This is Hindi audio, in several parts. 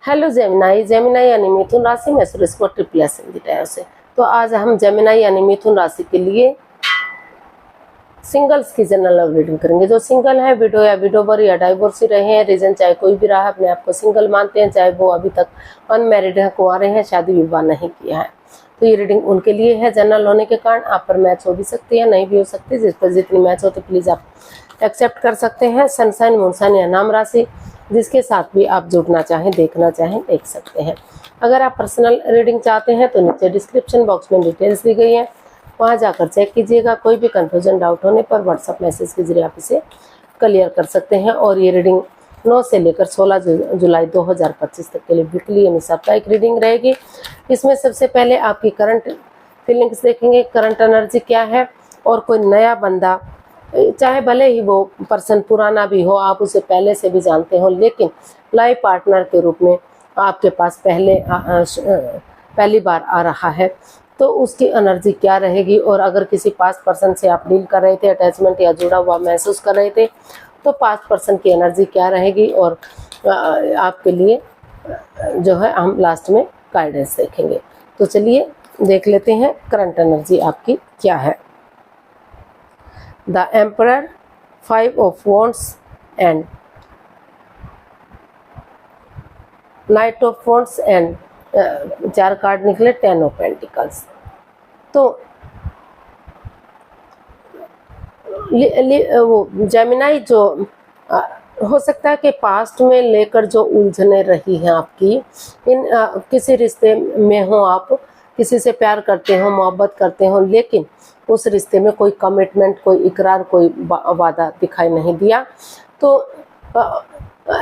Hello Gemini. जेमिनाई यानी मिथुन राशि में सुरेश को ट्रिपल हिंदी से। तो आज हम जेमिनाई यानी मिथुन राशि के लिए सिंगल्स की जनरल लव रीडिंग करेंगे। जो सिंगल है, विडो या विडोवर या डाइवोर्सी रहे हैं, रीजन चाहे कोई भी रहा, अपने आप को सिंगल मानते हैं, चाहे वो अभी तक अनमैरिड है, कुंवारे हैं, शादी विवाह नहीं किया है, तो ये रीडिंग उनके लिए है। जनरल होने के कारण आप पर मैच हो भी सकती है, नहीं भी हो सकती। जिस पर जितनी मैच होती प्लीज आप एक्सेप्ट कर सकते हैं। सनसाइन, मूनसाइन या नाम राशि जिसके साथ भी आप जुड़ना चाहें, देखना चाहें, देख सकते हैं। अगर आप पर्सनल रीडिंग चाहते हैं तो नीचे डिस्क्रिप्शन बॉक्स में डिटेल्स दी गई है, वहां जाकर चेक कीजिएगा। कोई भी कंफ्यूजन, डाउट होने पर व्हाट्सएप मैसेज के जरिए आप इसे क्लियर कर सकते हैं। और ये रीडिंग 9 से लेकर 16 जुलाई 2025 तक के लिए वीकली यानी साप्ताहिक रीडिंग रहेगी। इसमें सबसे पहले आपकी करंट फीलिंग्स देखेंगे, करंट एनर्जी क्या है। और कोई नया बंदा, चाहे भले ही वो पर्सन पुराना भी हो, आप उसे पहले से भी जानते हो, लेकिन लाइफ पार्टनर के रूप में आपके पास पहली बार आ रहा है, तो उसकी एनर्जी क्या रहेगी। और अगर किसी पास्ट पर्सन से आप डील कर रहे थे, अटैचमेंट या जुड़ा हुआ महसूस कर रहे थे, तो पास्ट पर्सन की एनर्जी क्या रहेगी। और आपके लिए जो है हम लास्ट में गाइडेंस देखेंगे। तो चलिए देख लेते हैं करंट एनर्जी आपकी क्या है। The emperor, 5 of Wands and Knight of Wands and 4 card निकले, 10 of Pentacles। तो वो जेमिनाई जो हो सकता है कि पास्ट में लेकर जो उलझने रही हैं आपकी, इन किसी रिश्ते में हो, आप किसी से प्यार करते हो, मोहब्बत करते हो, लेकिन उस रिश्ते में कोई कमिटमेंट, कोई इकरार, कोई वादा दिखाई नहीं दिया, तो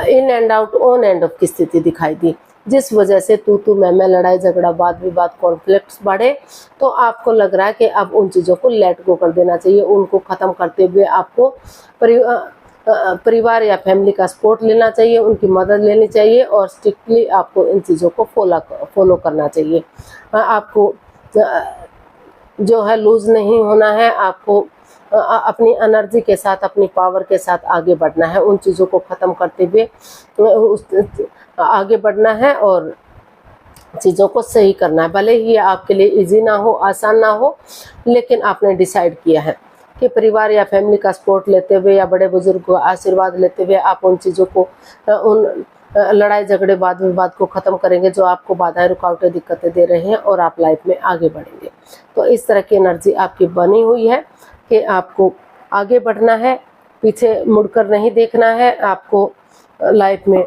in and out, on end of की स्थिति दिखाई दी, जिस वजह से तू मैं, लड़ाई झगड़ा, वाद विवाद, कॉन्फ्लिक्ट्स बढ़े। तो आपको लग रहा है कि अब उन चीज़ों को लेट गो कर देना चाहिए। उनको ख़त्म करते हुए आपको परिवार या फैमिली का सपोर्ट लेना चाहिए, उनकी मदद लेनी चाहिए और स्ट्रिक्टली आपको इन चीज़ों को फॉलो करना चाहिए। आपको जो है लूज नहीं होना है, आपको अपनी एनर्जी के साथ, अपनी पावर के साथ आगे बढ़ना है। उन चीज़ों को ख़त्म करते हुए आगे बढ़ना है और चीज़ों को सही करना है। भले ही आपके लिए इजी ना हो, आसान ना हो, लेकिन आपने डिसाइड किया है कि परिवार या फैमिली का सपोर्ट लेते हुए या बड़े बुजुर्ग को आशीर्वाद लेते हुए आप उन चीज़ों को, उन लड़ाई झगड़े, वाद विवाद को ख़त्म करेंगे जो आपको बाधाएं, रुकावटें, दिक्कतें दे रहे हैं, और आप लाइफ में आगे बढ़ेंगे। तो इस तरह की एनर्जी आपकी बनी हुई है कि आपको आगे बढ़ना है, पीछे मुड़कर नहीं देखना है। आपको लाइफ में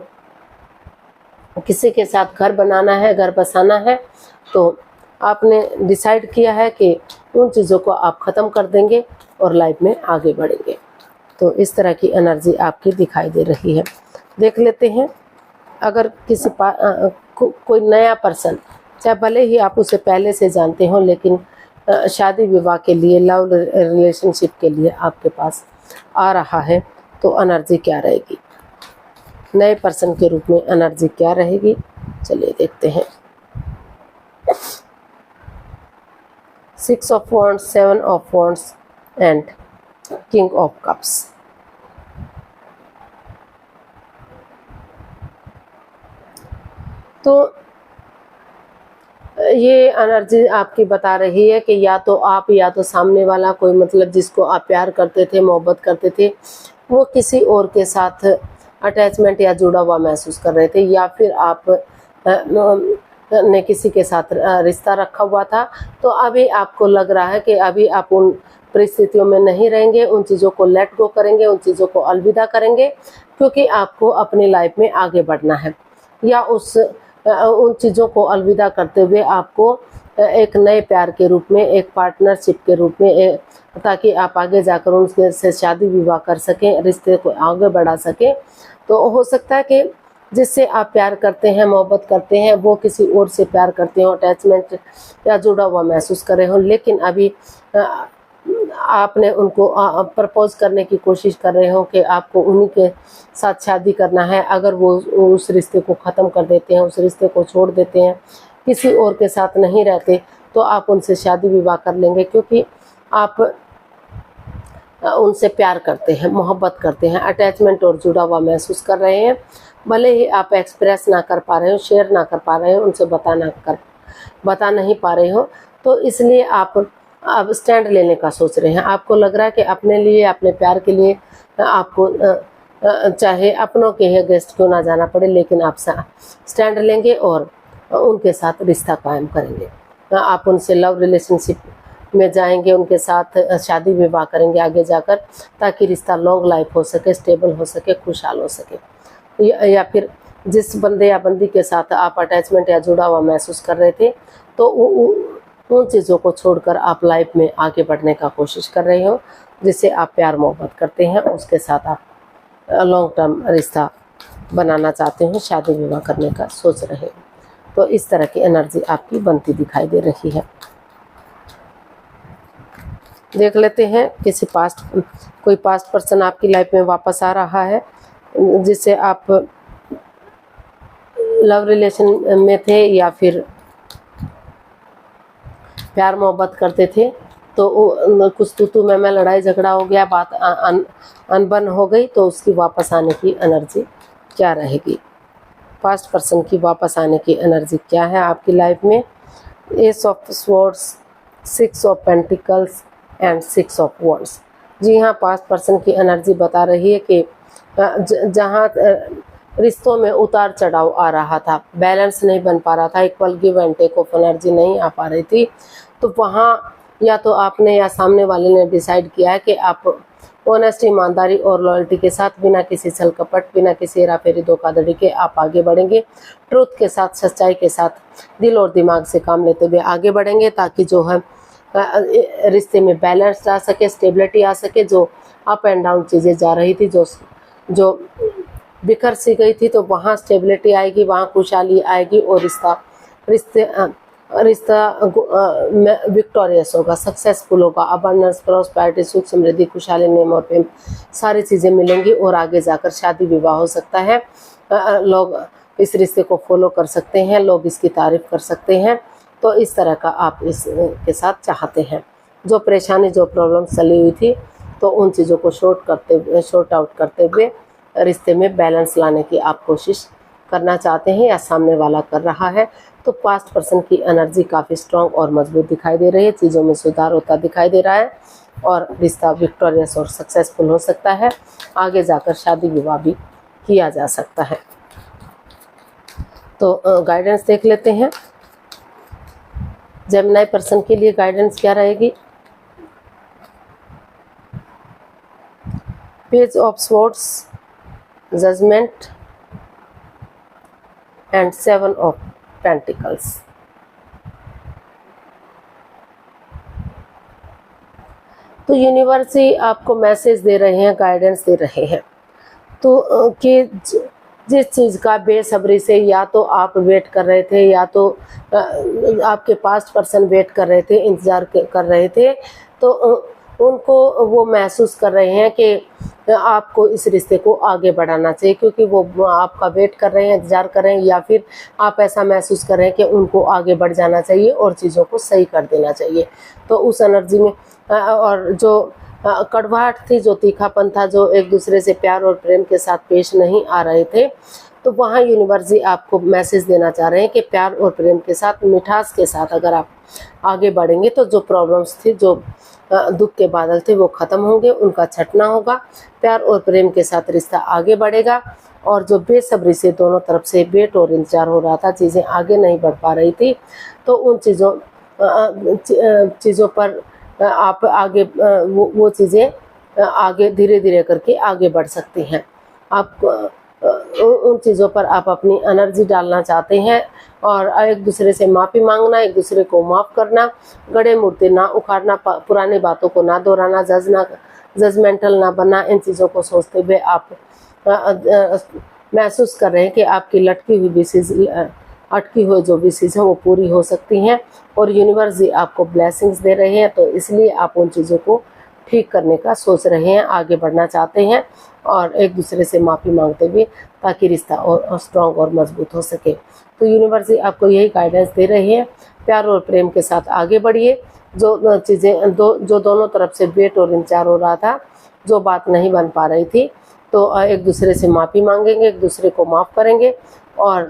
किसी के साथ घर बनाना है, घर बसाना है, तो आपने डिसाइड किया है कि उन चीज़ों को आप ख़त्म कर देंगे और लाइफ में आगे बढ़ेंगे। तो इस तरह की एनर्जी आपकी दिखाई दे रही है। देख लेते हैं, अगर किसी कोई नया पर्सन, चाहे भले ही आप उसे पहले से जानते हो, लेकिन शादी विवाह के लिए, लव रिलेशनशिप के लिए आपके पास आ रहा है, तो एनर्जी क्या रहेगी, नए पर्सन के रूप में एनर्जी क्या रहेगी, चलिए देखते हैं। 6 of Wands, 7 of Wands and King of Cups। तो ये एनर्जी आपकी बता रही है कि या तो आप, या तो सामने वाला कोई, मतलब जिसको आप प्यार करते थे, मोहब्बत करते थे, वो किसी और के साथ अटैचमेंट या जुड़ा हुआ महसूस कर रहे थे, या फिर आप ने किसी के साथ रिश्ता रखा हुआ था। तो अभी आपको लग रहा है कि अभी आप उन परिस्थितियों में नहीं रहेंगे, उन चीज़ों को लेट गो करेंगे, उन चीज़ों को अलविदा करेंगे, क्योंकि आपको अपनी लाइफ में आगे बढ़ना है। या उन चीज़ों को अलविदा करते हुए आपको एक नए प्यार के रूप में, एक पार्टनरशिप के रूप में, ताकि आप आगे जाकर उनसे से शादी विवाह कर सकें, रिश्ते को आगे बढ़ा सकें। तो हो सकता है कि जिससे आप प्यार करते हैं, मोहब्बत करते हैं, वो किसी और से प्यार करते हो, अटैचमेंट या जुड़ा हुआ महसूस कर रहे हो, लेकिन अभी आपने उनको प्रपोज करने की कोशिश कर रहे हो कि आपको उन्हीं के साथ शादी करना है। अगर वो उस रिश्ते को ख़त्म कर देते हैं, उस रिश्ते को छोड़ देते हैं, किसी और के साथ नहीं रहते, तो आप उनसे शादी विवाह कर लेंगे, क्योंकि आप उनसे प्यार करते हैं, मोहब्बत करते हैं, अटैचमेंट और जुड़ा हुआ महसूस कर रहे हैं। भले ही आप एक्सप्रेस ना कर पा रहे हो, शेयर ना कर पा रहे हो, उनसे बता नहीं पा रहे हो, तो इसलिए आप अब स्टैंड लेने का सोच रहे हैं। आपको लग रहा है कि अपने लिए, अपने प्यार के लिए आपको चाहे अपनों के ही गेस्ट क्यों ना जाना पड़े, लेकिन आप स्टैंड लेंगे और उनके साथ रिश्ता कायम करेंगे। आप उनसे लव रिलेशनशिप में जाएंगे, उनके साथ शादी विवाह करेंगे आगे जाकर, ताकि रिश्ता लॉन्ग लाइफ हो सके, स्टेबल हो सके, खुशहाल हो सके। या फिर जिस बंदे या बंदी के साथ आप अटैचमेंट या जुड़ा हुआ महसूस कर रहे थे, तो उन चीज़ों को छोड़कर आप लाइफ में आगे बढ़ने का कोशिश कर रहे हो, जिससे आप प्यार मोहब्बत करते हैं, उसके साथ आप लॉन्ग टर्म रिश्ता बनाना चाहते हो, शादी विवाह करने का सोच रहे हो। तो इस तरह की एनर्जी आपकी बनती दिखाई दे रही है। देख लेते हैं कोई पास्ट पर्सन आपकी लाइफ में वापस आ रहा है, जिससे आप लव रिलेशन में थे या फिर प्यार मोहब्बत करते थे, तो कुछ तू मैं लड़ाई झगड़ा हो गया, बात अनबन हो गई, तो उसकी वापस आने की एनर्जी क्या रहेगी? पास्ट पर्सन की वापस आने की एनर्जी क्या है आपकी लाइफ में? Ace of swords, 6 of pentacles and 6 of wands. जी हाँ, पास्ट पर्सन की एनर्जी बता रही है कि जहाँ रिश्तों में उतार चढ़ाव आ रहा था, बैलेंस नहीं बन पा रहा था, equal give and take of energy नहीं आ पा रही थी, तो वहाँ या तो आपने या सामने वाले ने डिसाइड किया है कि आप ऑनेस्टी, ईमानदारी और लॉयल्टी के साथ, बिना किसी छल कपट, बिना किसी हेरा फेरी धोखाधड़ी के आप आगे बढ़ेंगे। ट्रूथ के साथ, सच्चाई के साथ, दिल और दिमाग से काम लेते हुए आगे बढ़ेंगे, ताकि जो है रिश्ते में बैलेंस आ सके, स्टेबिलिटी आ सके। जो अप एंड डाउन चीज़ें जा रही थी, जो बिखर सी गई थी, तो वहाँ स्टेबिलिटी आएगी, वहाँ खुशहाली आएगी और रिश्ता विक्टोरियस होगा, सक्सेसफुल होगा। अबंडेंस, प्रॉस्पेरिटी, सुख समृद्धि, खुशहाली, नेम और प्रेम, सारी चीज़ें मिलेंगी और आगे जाकर शादी विवाह हो सकता है। लोग इस रिश्ते को फॉलो कर सकते हैं, लोग इसकी तारीफ कर सकते हैं। तो इस तरह का आप इसके साथ चाहते हैं। जो परेशानी, जो प्रॉब्लम चली हुई थी, तो उन चीज़ों को शॉर्ट आउट करते हुए रिश्ते में बैलेंस लाने की आप कोशिश करना चाहते हैं, या सामने वाला कर रहा है। तो पास्ट पर्सन की एनर्जी काफ़ी स्ट्रॉन्ग और मजबूत दिखाई दे रही है, चीज़ों में सुधार होता दिखाई दे रहा है और रिश्ता विक्टोरियस और सक्सेसफुल हो सकता है। आगे जाकर शादी विवाह भी किया जा सकता है। तो गाइडेंस देख लेते हैं। जेमिनी पर्सन के लिए गाइडेंस क्या रहेगी? Page of swords, judgement and 7 of pentacles. तो यूनिवर्स ही आपको मैसेज दे रहे हैं, गाइडेंस दे रहे हैं, तो कि जिस चीज़ का बेसब्री से या तो आप वेट कर रहे थे, या तो आपके पास्ट पर्सन वेट कर रहे थे, इंतज़ार कर रहे थे, तो उनको वो महसूस कर रहे हैं कि आपको इस रिश्ते को आगे बढ़ाना चाहिए, क्योंकि वो आपका वेट कर रहे हैं, इंतज़ार कर रहे हैं, या फिर आप ऐसा महसूस कर रहे हैं कि उनको आगे बढ़ जाना चाहिए और चीज़ों को सही कर देना चाहिए। तो उस एनर्जी में और जो कड़वाहट थी, जो तीखापन था, जो एक दूसरे से प्यार और प्रेम के साथ पेश नहीं आ रहे थे, तो वहाँ यूनिवर्स जी आपको मैसेज देना चाह रहे हैं कि प्यार और प्रेम के साथ, मिठास के साथ अगर आप आगे बढ़ेंगे, तो जो प्रॉब्लम्स थी, जो दुख के बादल थे, वो ख़त्म होंगे, उनका छटना होगा। प्यार और प्रेम के साथ रिश्ता आगे बढ़ेगा, और जो बेसब्री से दोनों तरफ से वेट और इंतजार हो रहा था, चीज़ें आगे नहीं बढ़ पा रही थी, तो उन चीज़ों पर आप आगे वो चीज़ें आगे धीरे धीरे करके आगे बढ़ सकती हैं। आप उन चीज़ों पर आप अपनी एनर्जी डालना चाहते हैं, और एक दूसरे से माफ़ी मांगना, एक दूसरे को माफ़ करना, गड़े मूर्ति ना उखाड़ना, पुरानी बातों को ना दोहराना, जजमेंटल ना बनना। इन चीज़ों को सोचते हुए आप महसूस कर रहे हैं कि आपकी लटकी हुई विशेष, अटकी हुई जो विशेष है वो पूरी हो सकती हैं, और यूनिवर्स जी आपको ब्लेसिंग्स दे रहे हैं। तो इसलिए आप उन चीज़ों को ठीक करने का सोच रहे हैं, आगे बढ़ना चाहते हैं, और एक दूसरे से माफ़ी मांगते हुए, ताकि रिश्ता और स्ट्रॉन्ग और मजबूत हो सके। तो यूनिवर्स जी आपको यही गाइडेंस दे रहे हैं, प्यार और प्रेम के साथ आगे बढ़िए। जो चीज़ें जो दोनों तरफ से वेट और इंतजार हो रहा था, जो बात नहीं बन पा रही थी, तो एक दूसरे से माफ़ी मांगेंगे, एक दूसरे को माफ़ करेंगे और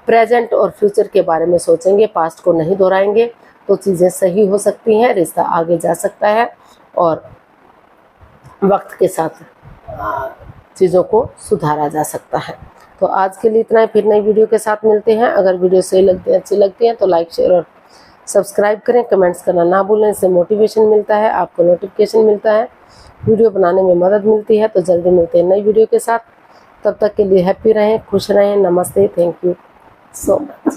प्रेजेंट और फ्यूचर के बारे में सोचेंगे, पास्ट को नहीं दोहराएंगे, तो चीज़ें सही हो सकती हैं, रिश्ता आगे जा सकता है और वक्त के साथ चीज़ों को सुधारा जा सकता है। तो आज के लिए इतना ही, फिर नई वीडियो के साथ मिलते हैं। अगर वीडियो सही लगती है, अच्छी लगती है तो लाइक, शेयर और सब्सक्राइब करें, कमेंट्स करना ना भूलें, इससे मोटिवेशन मिलता है, आपको नोटिफिकेशन मिलता है, वीडियो बनाने में मदद मिलती है। तो जल्दी मिलते हैं नई वीडियो के साथ, तब तक के लिए हैप्पी रहें, खुश रहें। नमस्ते, थैंक यू सो मच।